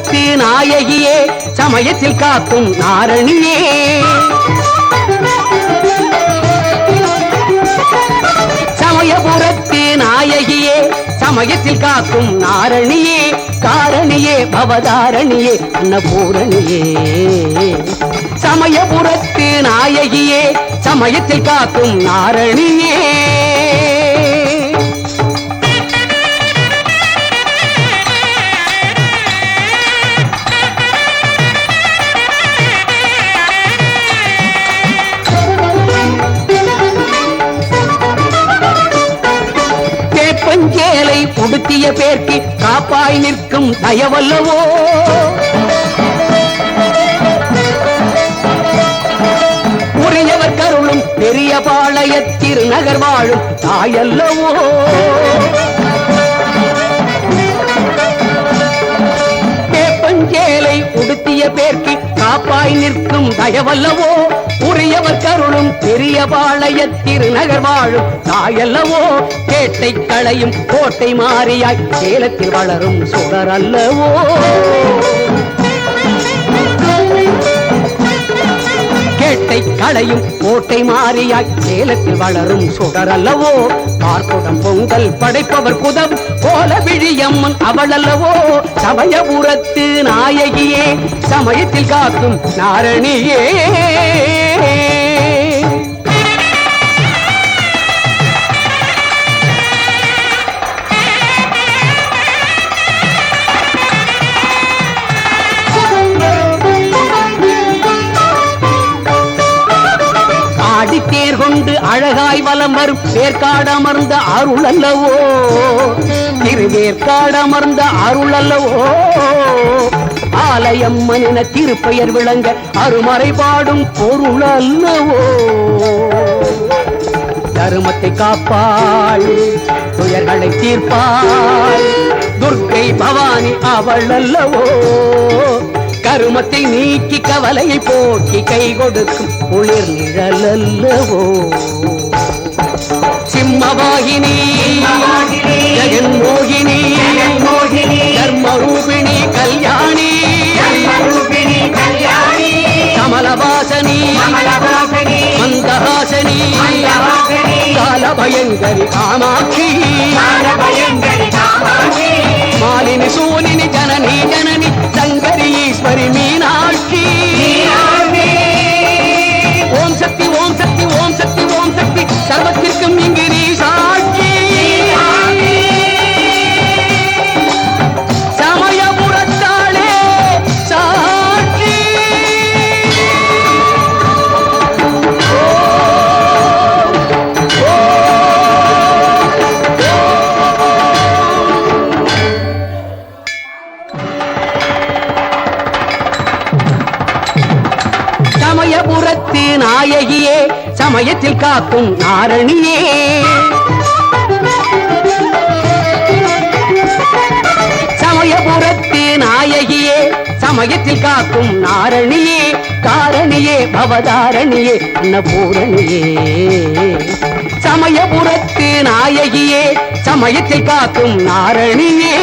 சமயபுரத்து நாயகியே சமயத்தில் காக்கும் நாரணியே சமயபுரத்து நாயகியே சமயத்தில் காக்கும் நாரணியே காரணியே பவதாரணியே அன்னபூரணியே சமயபுரத்து நாயகியே சமயத்தில் காக்கும் நாரணியே பஞ்சேலை உடுத்திய பேர்க்கு காப்பாய் நிற்கும் தயவல்லவோ உரியவர் கருளும் பெரிய பாளைய திருநகர் வாழும் தாயல்லவோ பஞ்சேலை உடுத்திய பேர்க்கு காப்பாய் நிற்கும் தயவல்லவோ உரியவர் கருளும் பெரிய பாளைய திருநகர் வாழும் தாயல்லவோ கேட்டை களையும் கோட்டை மாறியாய் சேலத்தில் வளரும் சுடர் அல்லவோ கேட்டை களையும் கோட்டை மாறியாய் சேலத்தில் வளரும் சுடர் அல்லவோ பார்க்குடம் பொங்கல் படைப்பவர் குதம் கோல விழியம்மன் அவள் அல்லவோ சமயபுரத்து நாயகியே சமயத்தில் காக்கும் நாரணியே தேர் கொண்டு அழகாய் வலம் வரும் வேர்க்காடமர்ந்த அருள் அல்லவோ திருவேற்காடமர்ந்த அருள் அல்லவோ ஆலயம்மனின திருப்பெயர் விளங்க அருமறை பாடும் பொருள் அல்லவோ தருமத்தை காப்பாள் துயர்களை தீர்ப்பாள் துர்க்கை பவானி அவள் அல்லவோ கருமத்தை நீக்கி கவலையை போக்கி கை கொடுக்கும் குளிர் நிழல் அல்லவோ சிம்மவாகினி ஜெகன்மோகினி தர்மரூபிணி கல்யாணி கமலவாசனி மந்தஹாசனி காலபயங்கரி காமாட்சி மாலினி சூலினி ஜனனி ஜனனி சங்கரி ஈஸ்வரி மீனாட்சி ஓம் சக்தி ஓம் சக்தி ஓம் சக்தி ஓம் சக்தி சர்வத்திற்கும் இங்கு நீ சாட்சி சமயபுரத்தாளே சாட்சி சமயபுரத்து நாயகியே சமயத்தில் காக்கும் நாரணியே சமயபுரத்து நாயகியே சமயத்தில் காக்கும் நாரணியே காரணியே பவதாரணியே அன்னபூரணியே சமயபுரத்து நாயகியே சமயத்தில் காக்கும் நாரணியே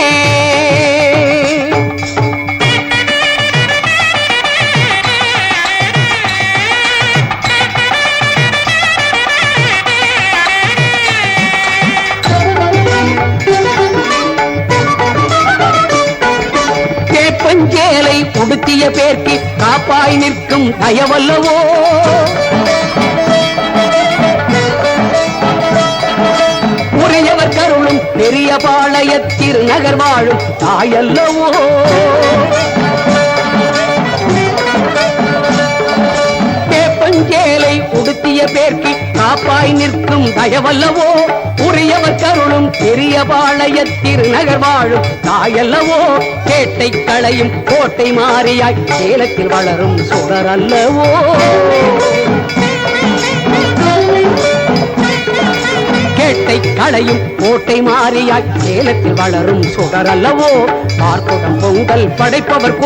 பஞ்சேலை உடுத்திய பேர்க்கு காப்பாய் நிற்கும் தயவல்லவோ உரியவர் கருளும் பெரிய பாளைய திருநகர் வாழும் தாயல்லவோ பஞ்சேலை உடுத்திய பேர்க்கு காப்பாய் நிற்கும் தயவல்லவோ உரியவர் கருளும் பெரிய பாளைய திருநகர் வாழும் தாயல்லவோ கேட்டை களையும் கோட்டை மாறியாய் சேலத்தில் வளரும் சுடர் அல்லவோ கேட்டை களையும் கோட்டை மாறியாய் சேலத்தில் வளரும் சுடர் அல்லவோ பார்க்குடம் பொங்கல் படைப்பவர்